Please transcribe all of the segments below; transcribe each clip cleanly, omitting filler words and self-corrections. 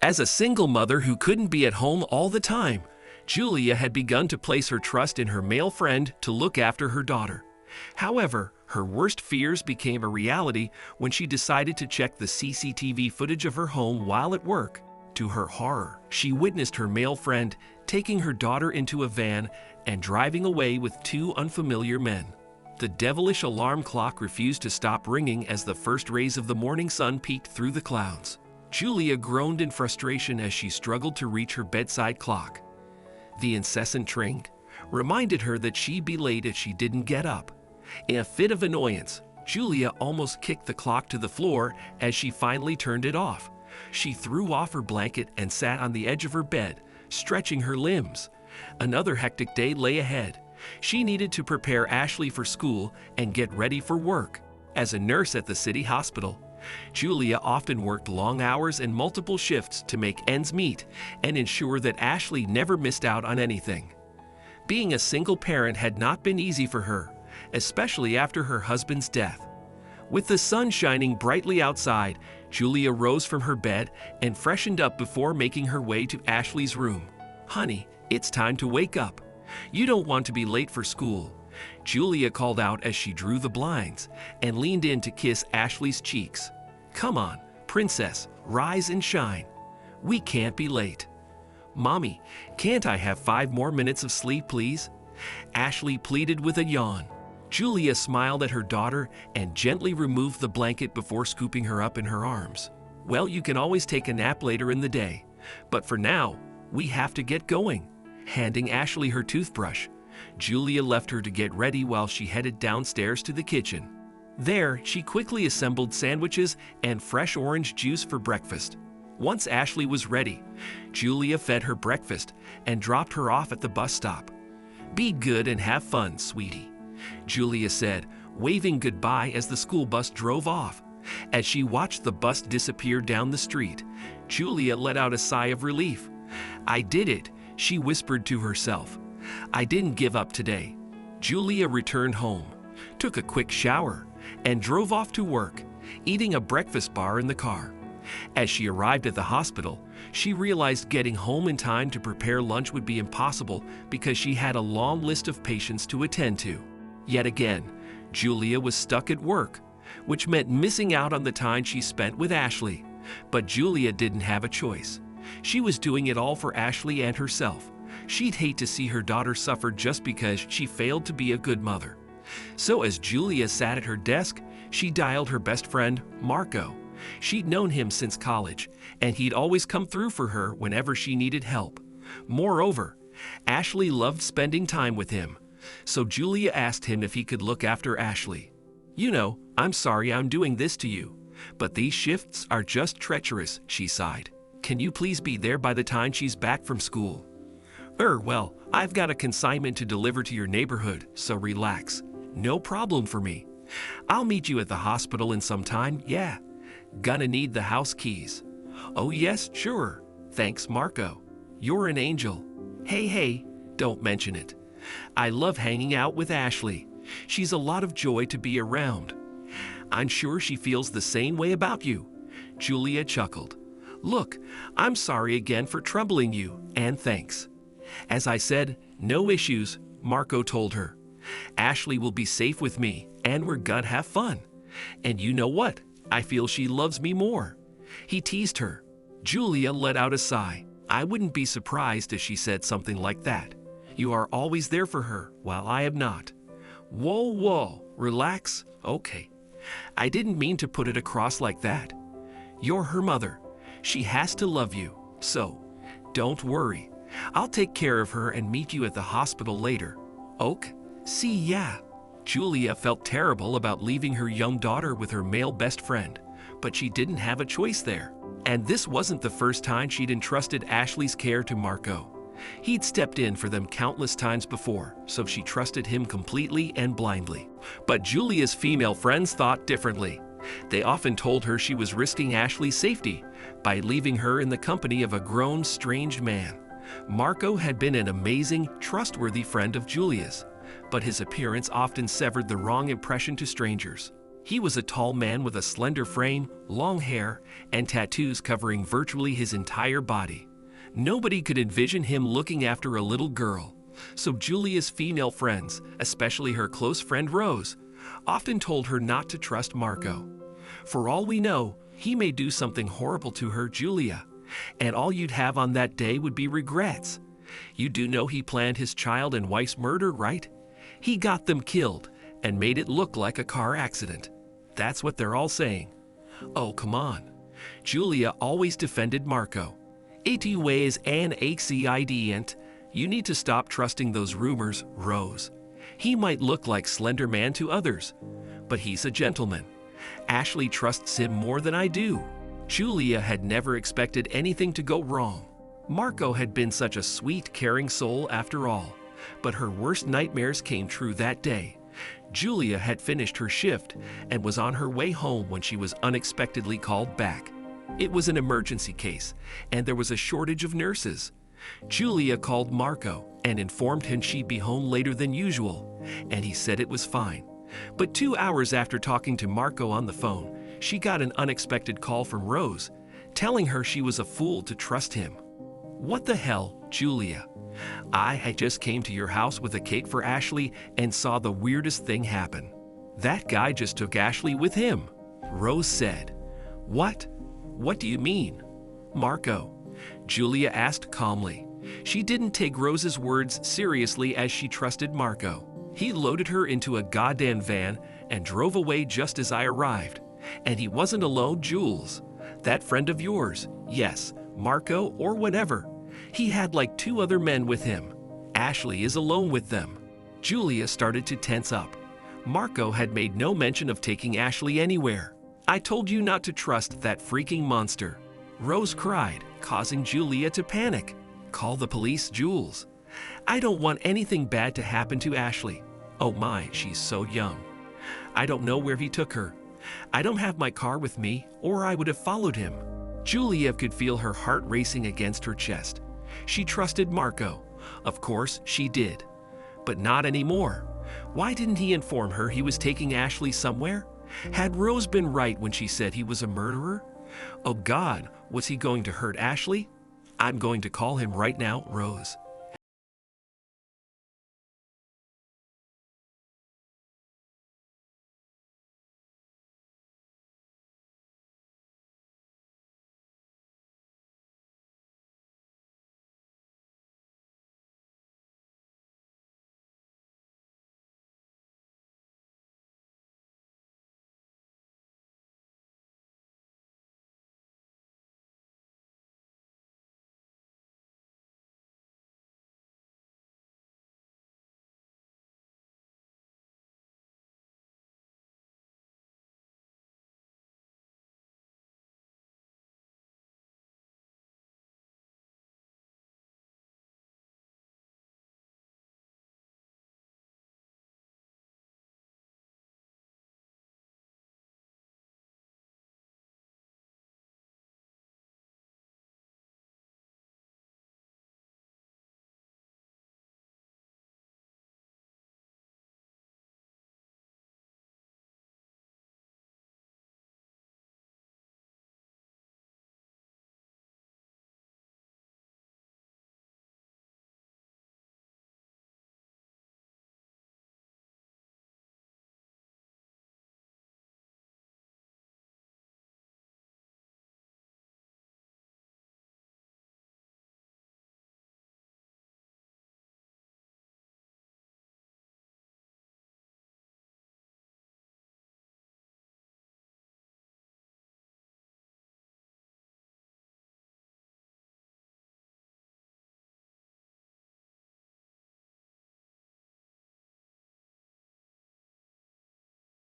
As a single mother who couldn't be at home all the time, Julia had begun to place her trust in her male friend to look after her daughter. However, her worst fears became a reality when she decided to check the CCTV footage of her home while at work. To her horror, she witnessed her male friend taking her daughter into a van and driving away with two unfamiliar men. The devilish alarm clock refused to stop ringing as the first rays of the morning sun peeked through the clouds. Julia groaned in frustration as she struggled to reach her bedside clock. The incessant tring reminded her that she'd be late if she didn't get up. In a fit of annoyance, Julia almost kicked the clock to the floor as she finally turned it off. She threw off her blanket and sat on the edge of her bed, stretching her limbs. Another hectic day lay ahead. She needed to prepare Ashley for school and get ready for work. As a nurse at the city hospital, Julia often worked long hours and multiple shifts to make ends meet and ensure that Ashley never missed out on anything. Being a single parent had not been easy for her, especially after her husband's death. With the sun shining brightly outside, Julia rose from her bed and freshened up before making her way to Ashley's room. "Honey, it's time to wake up. You don't want to be late for school," Julia called out as she drew the blinds and leaned in to kiss Ashley's cheeks. "Come on, princess, rise and shine. We can't be late." "Mommy, can't I have 5 more minutes of sleep, please?" Ashley pleaded with a yawn. Julia smiled at her daughter and gently removed the blanket before scooping her up in her arms. "Well, you can always take a nap later in the day, but for now, we have to get going." Handing Ashley her toothbrush, Julia left her to get ready while she headed downstairs to the kitchen. There, she quickly assembled sandwiches and fresh orange juice for breakfast. Once Ashley was ready, Julia fed her breakfast and dropped her off at the bus stop. "Be good and have fun, sweetie," Julia said, waving goodbye as the school bus drove off. As she watched the bus disappear down the street, Julia let out a sigh of relief. "I did it," she whispered to herself. "I didn't give up today." Julia returned home, took a quick shower, and drove off to work, eating a breakfast bar in the car. As she arrived at the hospital, she realized getting home in time to prepare lunch would be impossible because she had a long list of patients to attend to. Yet again, Julia was stuck at work, which meant missing out on the time she spent with Ashley. But Julia didn't have a choice. She was doing it all for Ashley and herself. She'd hate to see her daughter suffer just because she failed to be a good mother. So as Julia sat at her desk, she dialed her best friend, Marco. She'd known him since college, and he'd always come through for her whenever she needed help. Moreover, Ashley loved spending time with him, so Julia asked him if he could look after Ashley. "You know, I'm sorry I'm doing this to you, but these shifts are just treacherous," she sighed. "Can you please be there by the time she's back from school?" Well, I've got a consignment to deliver to your neighborhood, so relax. No problem for me. I'll meet you at the hospital in some time, yeah. Gonna need the house keys." "Oh yes, sure. Thanks, Marco. You're an angel." Hey, don't mention it. I love hanging out with Ashley. She's a lot of joy to be around. I'm sure she feels the same way about you." Julia chuckled. "Look, I'm sorry again for troubling you, and thanks." "As I said, no issues," Marco told her. "Ashley will be safe with me, and we're gonna have fun. And you know what? I feel she loves me more." He teased her. Julia let out a sigh. I wouldn't be surprised if she said something like that. "You are always there for her, while I am not." Whoa, relax. Okay. I didn't mean to put it across like that. You're her mother. She has to love you. So, don't worry. I'll take care of her and meet you at the hospital later. Ok? See ya. Julia felt terrible about leaving her young daughter with her male best friend, but she didn't have a choice there. And this wasn't the first time she'd entrusted Ashley's care to Marco. He'd stepped in for them countless times before, so she trusted him completely and blindly. But Julia's female friends thought differently. They often told her she was risking Ashley's safety by leaving her in the company of a grown, strange man. Marco had been an amazing, trustworthy friend of Julia's, but his appearance often severed the wrong impression to strangers. He was a tall man with a slender frame, long hair, and tattoos covering virtually his entire body. Nobody could envision him looking after a little girl, so Julia's female friends, especially her close friend Rose, often told her not to trust Marco. For all we know, he may do something horrible to her, Julia, and all you'd have on that day would be regrets. You do know he planned his child and wife's murder, right? He got them killed and made it look like a car accident. That's what they're all saying. Oh, come on. Julia always defended Marco. It ways an accident. You need to stop trusting those rumors, Rose. He might look like Slender Man to others, but he's a gentleman. Ashley trusts him more than I do. Julia had never expected anything to go wrong. Marco had been such a sweet, caring soul after all, but her worst nightmares came true that day. Julia had finished her shift and was on her way home when she was unexpectedly called back. It was an emergency case, and there was a shortage of nurses. Julia called Marco and informed him she'd be home later than usual, and he said it was fine. But 2 hours after talking to Marco on the phone, she got an unexpected call from Rose, telling her she was a fool to trust him. What the hell, Julia? I had just came to your house with a cake for Ashley and saw the weirdest thing happen. That guy just took Ashley with him. Rose said. What? What do you mean? Marco, Julia asked calmly. She didn't take Rose's words seriously as she trusted Marco. He loaded her into a goddamn van and drove away just as I arrived. And he wasn't alone, Jules. That friend of yours, yes, Marco or whatever. He had like 2 other men with him. Ashley is alone with them. Julia started to tense up. Marco had made no mention of taking Ashley anywhere. I told you not to trust that freaking monster. Rose cried, causing Julia to panic. Call the police, Jules. I don't want anything bad to happen to Ashley. Oh my, she's so young. I don't know where he took her. I don't have my car with me, or I would have followed him. Julia could feel her heart racing against her chest. She trusted Marco. Of course, she did. But not anymore. Why didn't he inform her he was taking Ashley somewhere? Had Rose been right when she said he was a murderer? Oh God, was he going to hurt Ashley? I'm going to call him right now, Rose.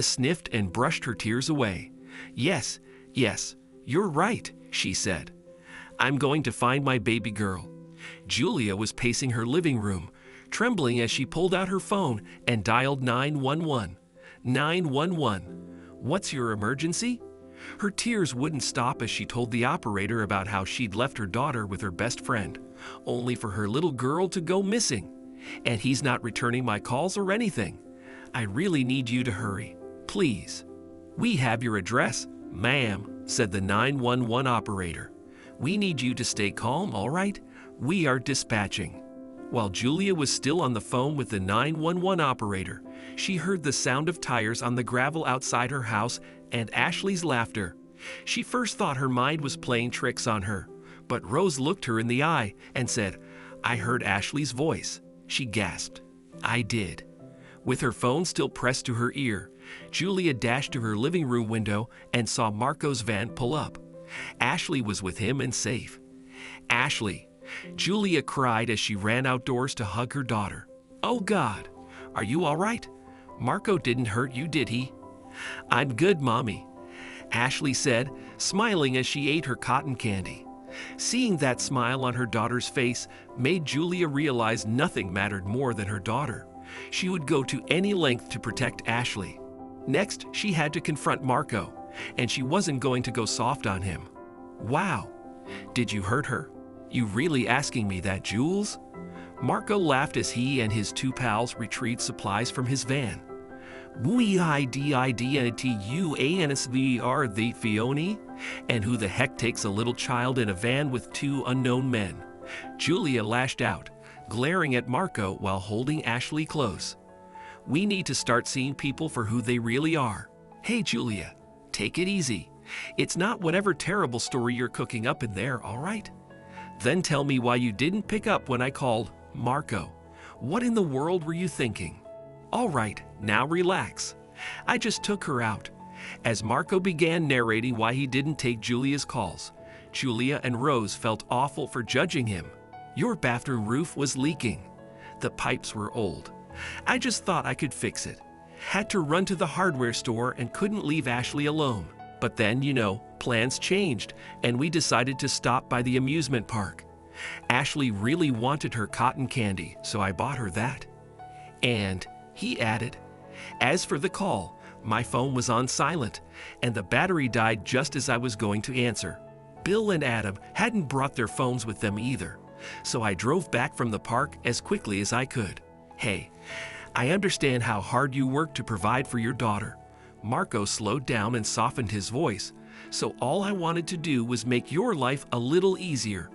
Sniffed and brushed her tears away. Yes, yes, you're right, she said. I'm going to find my baby girl. Julia was pacing her living room, trembling as she pulled out her phone and dialed 911. 911. What's your emergency? Her tears wouldn't stop as she told the operator about how she'd left her daughter with her best friend, only for her little girl to go missing. And he's not returning my calls or anything. I really need you to hurry. Please. "We have your address, ma'am," said the 911 operator. "We need you to stay calm, all right? We are dispatching." While Julia was still on the phone with the 911 operator, she heard the sound of tires on the gravel outside her house and Ashley's laughter. She first thought her mind was playing tricks on her, but Rose looked her in the eye and said, "I heard Ashley's voice." She gasped. "I did." With her phone still pressed to her ear, Julia dashed to her living room window and saw Marco's van pull up. Ashley was with him and safe. "Ashley," Julia cried as she ran outdoors to hug her daughter. "Oh God, are you all right? Marco didn't hurt you, did he?" "I'm good, Mommy," Ashley said, smiling as she ate her cotton candy. Seeing that smile on her daughter's face made Julia realize nothing mattered more than her daughter. She would go to any length to protect Ashley. Next, she had to confront Marco, and she wasn't going to go soft on him. "Wow, did you hurt her? You really asking me that, Jules?" Marco laughed as he and his two pals retrieved supplies from his van. "We-I-D-I-D-I-T-U-A-N-S-V-R the Fioni? And who the heck takes a little child in a van with two unknown men?" Julia lashed out, glaring at Marco while holding Ashley close. "We need to start seeing people for who they really are. Hey, Julia, take it easy. It's not whatever terrible story you're cooking up in there, all right? Then tell me why you didn't pick up when I called. Marco, what in the world were you thinking? All right, now relax. I just took her out." As Marco began narrating why he didn't take Julia's calls, Julia and Rose felt awful for judging him. "Your bathroom roof was leaking. The pipes were old. I just thought I could fix it. Had to run to the hardware store and couldn't leave Ashley alone. But then, plans changed, and we decided to stop by the amusement park. Ashley really wanted her cotton candy, so I bought her that." And he added, "As for the call, my phone was on silent, and the battery died just as I was going to answer. Bill and Adam hadn't brought their phones with them either, so I drove back from the park as quickly as I could. Hey, I understand how hard you work to provide for your daughter." Marco slowed down and softened his voice, "So all I wanted to do was make your life a little easier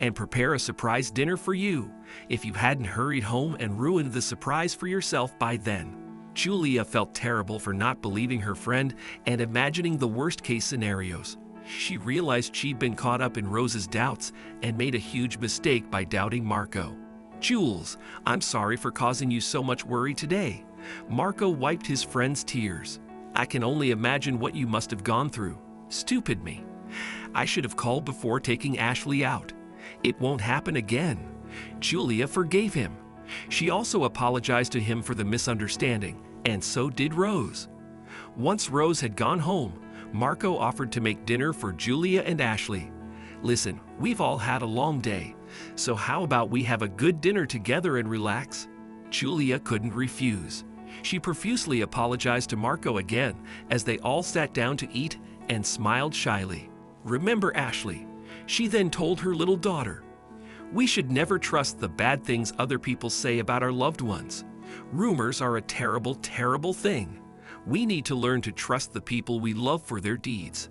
and prepare a surprise dinner for you if you hadn't hurried home and ruined the surprise for yourself by then." Julia felt terrible for not believing her friend and imagining the worst-case scenarios. She realized she'd been caught up in Rose's doubts and made a huge mistake by doubting Marco. "Jules, I'm sorry for causing you so much worry today." Marco wiped his friend's tears. "I can only imagine what you must have gone through. Stupid me. I should have called before taking Ashley out. It won't happen again." Julia forgave him. She also apologized to him for the misunderstanding, and so did Rose. Once Rose had gone home, Marco offered to make dinner for Julia and Ashley. "Listen, we've all had a long day, so how about we have a good dinner together and relax?" Julia couldn't refuse. She profusely apologized to Marco again as they all sat down to eat and smiled shyly. "Remember, Ashley," she then told her little daughter, "we should never trust the bad things other people say about our loved ones. Rumors are a terrible, terrible thing. We need to learn to trust the people we love for their deeds,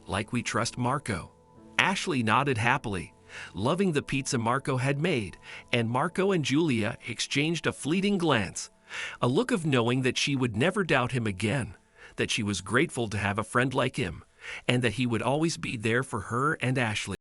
like we trust Marco." Ashley nodded happily, loving the pizza Marco had made, and Marco and Julia exchanged a fleeting glance, a look of knowing that she would never doubt him again, that she was grateful to have a friend like him, and that he would always be there for her and Ashley.